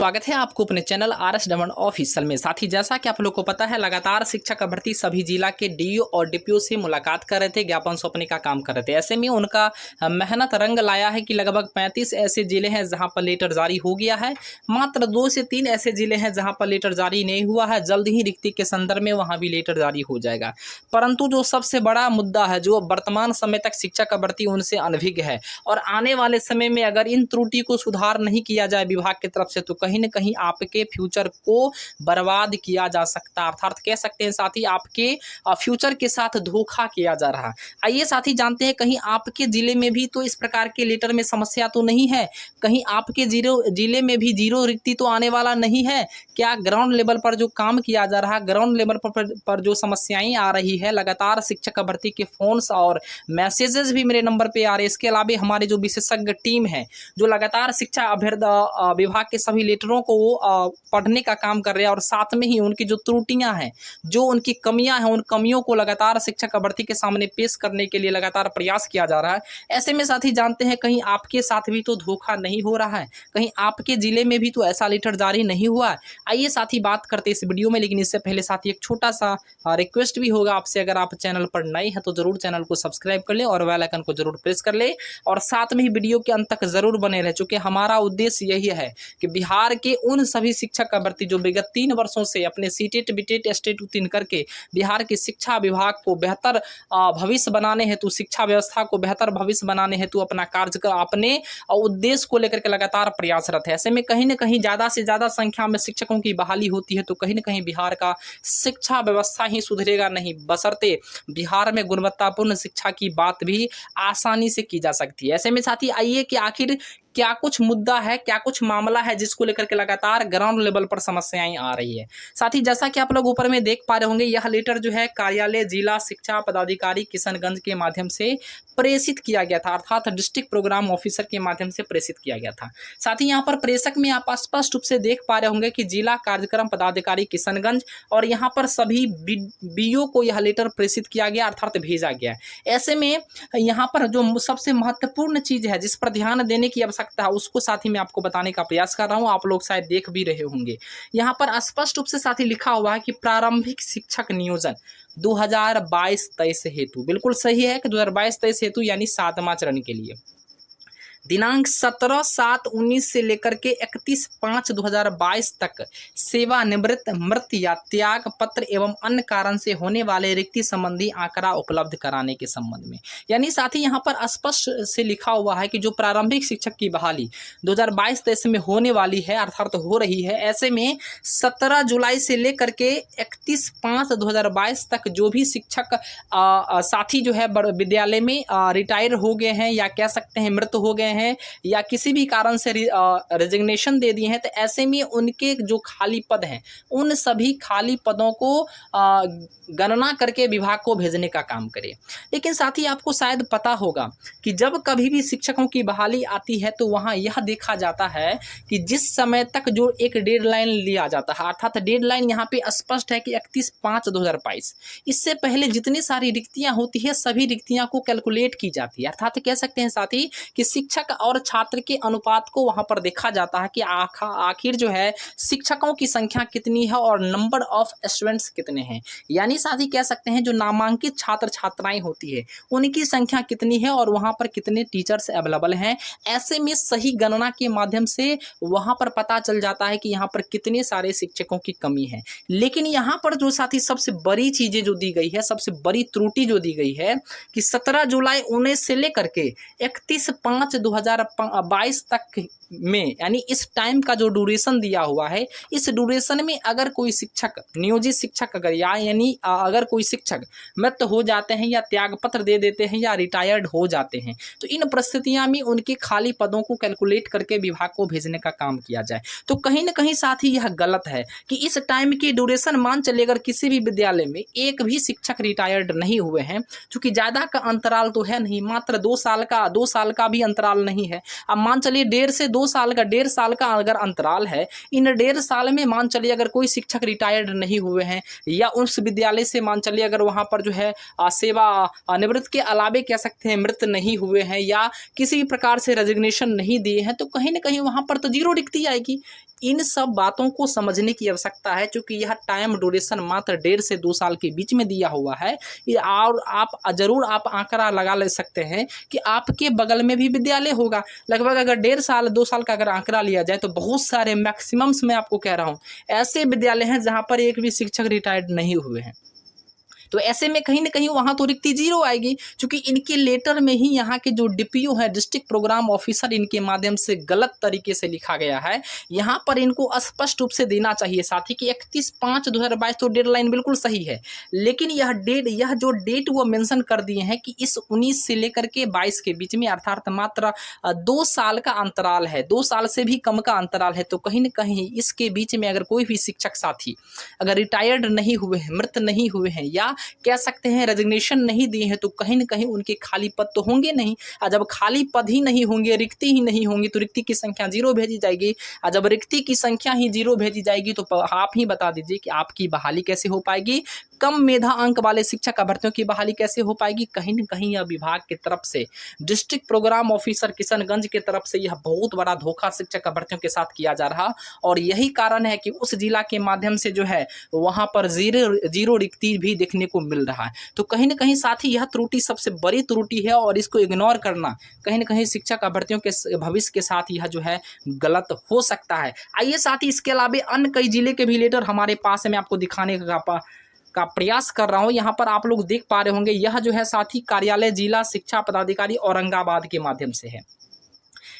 स्वागत है आपको अपने चैनल आरएस दमन ऑफिशियल में। साथ ही जैसा कि आप लोग को पता है, लगातार शिक्षक का भर्ती सभी जिला के डीईओ और डीपीओ से मुलाकात कर रहे थे, ज्ञापन सौंपने का काम कर रहे थे। ऐसे में उनका मेहनत रंग लाया है कि लगभग 35 ऐसे जिले हैं जहां पर लेटर जारी हो गया है। मात्र 2 से 3 ऐसे जिले हैं जहां पर लेटर जारी नहीं हुआ है। जल्द ही रिक्ति के संदर्भ में वहां भी लेटर जारी हो जाएगा। परंतु जो सबसे बड़ा मुद्दा है, जो वर्तमान समय तक शिक्षक का भर्ती उनसे अनभिज्ञ है और आने वाले समय में अगर इन त्रुटि को सुधार नहीं किया जाए विभाग की तरफ से, तो कहीं न कहीं आपके फ्यूचर को बर्बाद किया जा सकता है। अर्थात कह सकते हैं साथी, आपके फ्यूचर के साथ धोखा किया जा रहा है। आइए साथी जानते हैं, कहीं आपके जिले में भी तो इस प्रकार के लेटर में समस्या तो नहीं है? कहीं आपके जिले में भी जीरो रिक्ति तो आने वाला नहीं है? क्या ग्राउंड लेवल पर जो काम किया जा रहा है, ग्राउंड लेवल पर जो समस्याएं आ रही है, लगातार शिक्षक भर्ती के फोन्स और मैसेजेस भी मेरे नंबर पे आ रहे हैं। इसके अलावा हमारे जो विशेषज्ञ टीम है, जो लगातार शिक्षा विभाग के सभी लेटरों को पढ़ने का काम कर रहे हैं और साथ में ही उनकी जो त्रुटियां हैं, जो उनकी कमियां हैं, उन कमियों को लगातार शिक्षक भर्ती के सामने पेश करने के लिए लगातार प्रयास किया जा रहा है। ऐसे में साथी जानते हैं, कहीं आपके साथ भी तो धोखा नहीं हो रहा है? कहीं आपके जिले में भी तो ऐसा लेटर जारी नहीं हुआ है? आइए साथी बात करते हैं इस वीडियो में, लेकिन इससे पहले साथी एक छोटा सा रिक्वेस्ट भी होगा आपसे। अगर आप चैनल पर नए हैं तो जरूर चैनल को सब्सक्राइब कर ले और बेल आइकन को जरूर प्रेस कर ले और साथ में ही वीडियो के अंत तक जरूर बने रहे, चूंकि हमारा उद्देश्य यही है कि बिहार के उन सभी शिक्षक का भर्ती जो विगत 3 वर्षों से अपने सीटेट बिटेट स्टेट उत्तीर्ण करके बिहार की शिक्षा विभाग को बेहतर भविष्य बनाने हेतु, शिक्षा व्यवस्था को बेहतर भविष्य बनाने हेतु अपना अपने उद्देश्य को लेकर के लगातार प्रयासरत है। ऐसे में कहीं न कहीं ज़्यादा से ज़्यादा संख्या में शिक्षकों की बहाली होती है तो कहीं न कहीं बिहार का शिक्षा व्यवस्था ही सुधरेगा नहीं, बशर्ते बिहार में गुणवत्तापूर्ण शिक्षा की बात भी आसानी से की जा सकती है। ऐसे में साथी आइए कि आखिर क्या कुछ मुद्दा है, क्या कुछ मामला है जिसको लेकर के लगातार ग्राउंड लेवल पर समस्याएं आ रही है। साथ ही जैसा कि आप लोग ऊपर में देख पा रहे होंगे, यह लेटर जो है कार्यालय जिला शिक्षा पदाधिकारी किशनगंज के माध्यम से प्रेषित किया गया था, अर्थात डिस्ट्रिक्ट प्रोग्राम ऑफिसर के माध्यम से प्रेषित किया गया था। साथ ही यहाँ पर प्रेषक में आप स्पष्ट रूप से देख पा रहे होंगे कि जिला कार्यक्रम पदाधिकारी किशनगंज, और यहाँ पर सभी बीओ को यह लेटर प्रेषित किया गया, अर्थात भेजा गया। ऐसे में यहाँ पर जो सबसे महत्वपूर्ण चीज है जिस पर ध्यान देने की सकता है, उसको साथ ही मैं आपको बताने का प्रयास कर रहा हूं। आप लोग शायद देख भी रहे होंगे, यहां पर स्पष्ट रूप से साथ ही लिखा हुआ है कि प्रारंभिक शिक्षक नियोजन 2022-23 हेतु, बिल्कुल सही है कि 2022-23 हेतु यानी 7वां चरण के लिए दिनांक 17/7/19 से लेकर के 31/5/2022 तक सेवानिवृत्त, मृत या त्याग पत्र एवं अन्य कारण से होने वाले रिक्ति संबंधी आंकड़ा उपलब्ध कराने के संबंध में। यानी साथ ही यहाँ पर स्पष्ट से लिखा हुआ है कि जो प्रारंभिक शिक्षक की बहाली 2022-23 में होने वाली है, अर्थात हो रही है, ऐसे में 17 जुलाई से लेकर के 31/5/2022 तक जो भी शिक्षक साथी जो है विद्यालय में रिटायर हो गए हैं या कह सकते हैं मृत हो गए हैं या किसी भी कारण से रेजिग्नेशन दे दिए हैं, तो ऐसे में उनके जो खाली पद हैं, उन सभी खाली पदों को गणना करके विभाग को भेजने का काम करें। लेकिन साथ ही आपको शायद पता होगा कि जब कभी भी शिक्षकों की बहाली आती है तो वहां यह देखा जाता है कि जिस समय तक जो एक डेडलाइन लिया जाता है, अर्थात डेडलाइन यहाँ पे स्पष्ट है कि 31/5/2022, इससे पहले जितनी सारी रिक्तियां होती है सभी रिक्तियां को कैलकुलेट की जाती है। अर्थात कह सकते हैं साथ ही कि शिक्षक और छात्र के अनुपात को वहां पर देखा जाता है कि आखिर जो है शिक्षकों की संख्या कितनी है और नंबर ऑफ स्टूडेंट्स कितने हैं। यानी साथ ही कह सकते हैं जो नामांकित छात्र छात्राएं होती है उनकी संख्या कितनी है और वहां पर कितने टीचर्स अवेलेबल हैं। ऐसे में सही गणना के माध्यम से वहां पर पता चल जाता है कि यहाँ पर कितने सारे शिक्षकों की कमी है। लेकिन यहाँ पर जो साथी सबसे बड़ी चीजें जो दी गई है, सबसे बड़ी त्रुटि जो दी गई है कि 17 जुलाई 19 से लेकर के 31/5/2022 तक में, यानी इस टाइम का जो ड्यूरेशन दिया हुआ है, इस ड्यूरेशन में अगर कोई शिक्षक, नियोजित शिक्षक अगर यानी अगर कोई शिक्षक मृत हो जाते हैं या त्याग पत्र दे देते हैं या रिटायर्ड हो जाते हैं, तो इन परिस्थितियों में उनके खाली पदों को कैलकुलेट करके विभाग को भेजने का काम किया जाए। तो कहीं ना कहीं साथ ही यह गलत है कि इस टाइम की ड्यूरेशन मान चलिए अगर किसी भी विद्यालय में एक भी शिक्षक रिटायर्ड नहीं हुए हैं, क्योंकि ज़्यादा का अंतराल तो है नहीं, मात्र 2 साल का भी अंतराल साल नहीं है। अब मान चलिए 1.5 से 2 साल का अगर अंतराल है, इन 1.5 साल में मान चलिए अगर कोई शिक्षक रिटायर्ड नहीं हुए हैं या उस विद्यालय से मान चलिए अगर वहाँ पर जो है सेवा निवृत्त के अलावे कह सकते हैं मृत नहीं हुए हैं या किसी भी प्रकार से रेजिग्नेशन नहीं दिए हैं, तो कहीं ना कहीं वहाँ पर तो जीरो रिक्ति आएगी। इन सब बातों को समझने की आवश्यकता है, क्योंकि यह टाइम ड्यूरेशन मात्र 1.5 से 2 साल के बीच में दिया हुआ है। और आप जरूर आप आंकड़ा लगा ले सकते हैं कि आपके बगल में भी विद्यालय होगा। लगभग अगर 1.5 से 2 साल का अगर आंकड़ा लिया जाए तो बहुत सारे मैक्सिमम्स में आपको कह रहा हूँ ऐसे विद्यालय हैं जहाँ पर एक भी शिक्षक रिटायर्ड नहीं हुए हैं। तो ऐसे में कहीं ना कहीं वहाँ तो रिक्ति जीरो आएगी, क्योंकि इनके लेटर में ही यहाँ के जो डीपीओ है, डिस्ट्रिक्ट प्रोग्राम ऑफिसर, इनके माध्यम से गलत तरीके से लिखा गया है। यहाँ पर इनको स्पष्ट रूप से देना चाहिए साथी कि 31/5/2022 तो डेडलाइन बिल्कुल सही है, लेकिन यह जो डेट वो मेंशन कर दिए हैं कि इस 19 से लेकर के 22 के बीच में, अर्थात मात्र 2 साल का अंतराल है, 2 साल से भी कम का अंतराल है। तो कहीं ना कहीं इसके बीच में अगर कोई भी शिक्षक साथी अगर रिटायर्ड नहीं हुए हैं, मृत नहीं हुए हैं या कह सकते हैं रेजिग्नेशन नहीं दिए हैं, तो कहीं ना कहीं उनके खाली पद तो होंगे नहीं। और जब खाली पद ही नहीं होंगे, रिक्ति ही नहीं होंगी, तो रिक्ति की संख्या जीरो भेजी जाएगी। और जब रिक्ति की संख्या ही जीरो भेजी जाएगी तो आप ही बता दीजिए कि आपकी बहाली कैसे हो पाएगी, कम मेधा अंक वाले शिक्षक अभ्यर्थियों की बहाली कैसे हो पाएगी। कहीं न कहीं यह विभाग की तरफ से, डिस्ट्रिक्ट प्रोग्राम ऑफिसर किशनगंज की तरफ से यह बहुत बड़ा धोखा शिक्षक अभ्यर्थियों के साथ किया जा रहा, और यही कारण है कि उस जिला के माध्यम से जो है वहाँ पर जीरो रिक्ति भी देखने को मिल रहा है। तो कहीं न कहीं साथ ही यह त्रुटि सबसे बड़ी त्रुटि है, और इसको इग्नोर करना कहीं न कहीं शिक्षक अभ्यर्थियों के भविष्य के साथ यह जो है गलत हो सकता है। आइए साथ ही इसके अलावा अन्य कई जिले के भी लेटर हमारे पास है, मैं आपको दिखाने का प्रयास कर रहा हूं। यहां पर आप लोग देख पा रहे होंगे, यह जो है साथी कार्यालय जिला शिक्षा पदाधिकारी औरंगाबाद के माध्यम से है।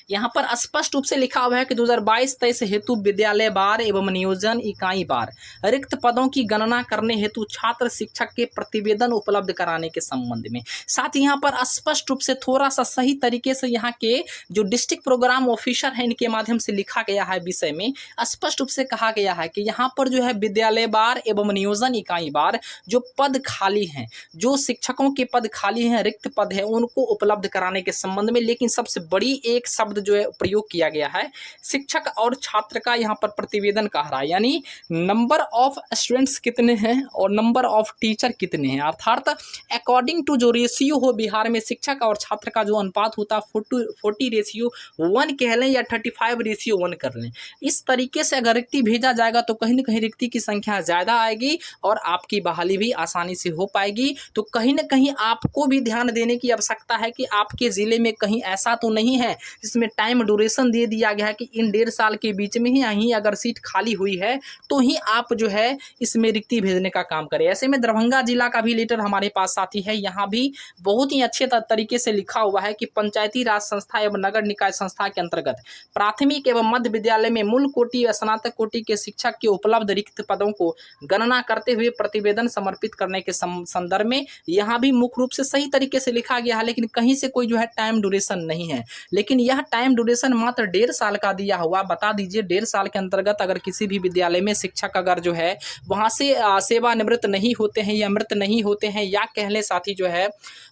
यहाँ पर स्पष्ट रूप से लिखा हुआ है कि 2022-23 हेतु विद्यालय वार एवं नियोजन इकाई वार रिक्त पदों की गणना करने हेतु छात्र शिक्षक के प्रतिवेदन उपलब्ध कराने के संबंध में। साथ ही यहाँ पर स्पष्ट रूप से थोड़ा सा सही तरीके से यहाँ के जो डिस्ट्रिक्ट प्रोग्राम ऑफिसर है इनके माध्यम से लिखा गया है, विषय में स्पष्ट रूप से कहा गया है कि यहाँ पर जो है विद्यालय वार एवं नियोजन इकाई वार जो पद खाली हैं, जो शिक्षकों के पद खाली हैं, रिक्त पद है, उनको उपलब्ध कराने के संबंध में। लेकिन सबसे बड़ी एक शब्द जो है प्रयोग किया गया है, शिक्षक और छात्र का यहाँ पर प्रतिवेदन कह रहा है, यानी नंबर ऑफ स्टूडेंट्स कितने हैं और नंबर ऑफ टीचर कितने हैं। अर्थात अकॉर्डिंग टू जो रेशियो हो बिहार में शिक्षक और छात्र का जो अनुपात होता है 40:1 कह लें या 35:1 कर लें, इस तरीके से अगर रिक्ति भेजा जाएगा तो कहीं ना कहीं रिक्ति की संख्या ज़्यादा आएगी और आपकी बहाली भी आसानी से हो पाएगी। तो कहीं ना कहीं आपको भी ध्यान देने की आवश्यकता है कि आपके ज़िले में कहीं ऐसा तो नहीं है जिसमें टाइम ड्यूरेशन दे दिया गया है कि इन 1.5 साल के बीच में ही अगर सीट खाली हुई है तो ही आप जो है इसमें रिक्ति भेजने का काम करें। ऐसे में दरभंगा जिला का भी लेटर हमारे पास साथी है, यहाँ भी बहुत ही अच्छे तरीके से लिखा हुआ है कि पंचायती राज संस्था एवं नगर निकाय संस्था के अंतर्गत प्राथमिक एवं मध्य विद्यालय में मूल कोटि व स्नातक कोटि के शिक्षक के उपलब्ध रिक्त पदों को गणना करते हुए प्रतिवेदन समर्पित करने के संदर्भ में यहाँ भी मुख्य रूप से सही तरीके से लिखा गया है, लेकिन कहीं से कोई जो है टाइम ड्यूरेशन नहीं है। लेकिन यह टाइम ड्यूरेशन मात्र 1.5 साल का दिया हुआ। बता दीजिए 1.5 साल के अंतर्गत अगर किसी भी विद्यालय में शिक्षक अगर जो है वहाँ से सेवानिवृत्त नहीं होते हैं या मृत नहीं होते हैं या कह लें साथी जो है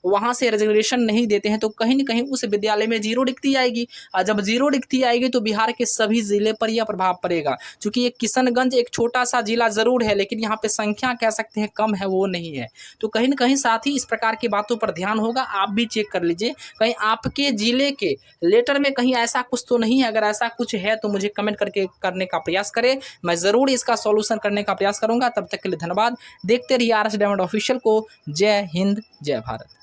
वहाँ से रेजिग्नेशन नहीं देते हैं, तो कहीं ना कहीं उस विद्यालय में जीरो रिक्ति आएगी। और जब जीरो रिक्ति आएगी तो बिहार के सभी जिले पर यह प्रभाव पड़ेगा। चूंकि ये किशनगंज एक छोटा सा जिला जरूर है, लेकिन यहाँ पे संख्या कह सकते हैं कम है, वो नहीं है। तो कहीं ना कहीं साथ ही इस प्रकार की बातों पर ध्यान होगा। आप भी चेक कर लीजिए कहीं आपके जिले के लेटर में कहीं ऐसा कुछ तो नहीं है। अगर ऐसा कुछ है तो मुझे कमेंट करके करने का प्रयास करें, मैं ज़रूर इसका सॉल्यूशन करने का प्रयास करूंगा। तब तक के लिए धन्यवाद। देखते रहिए RS डायमंड ऑफिशियल को। जय हिंद, जय भारत।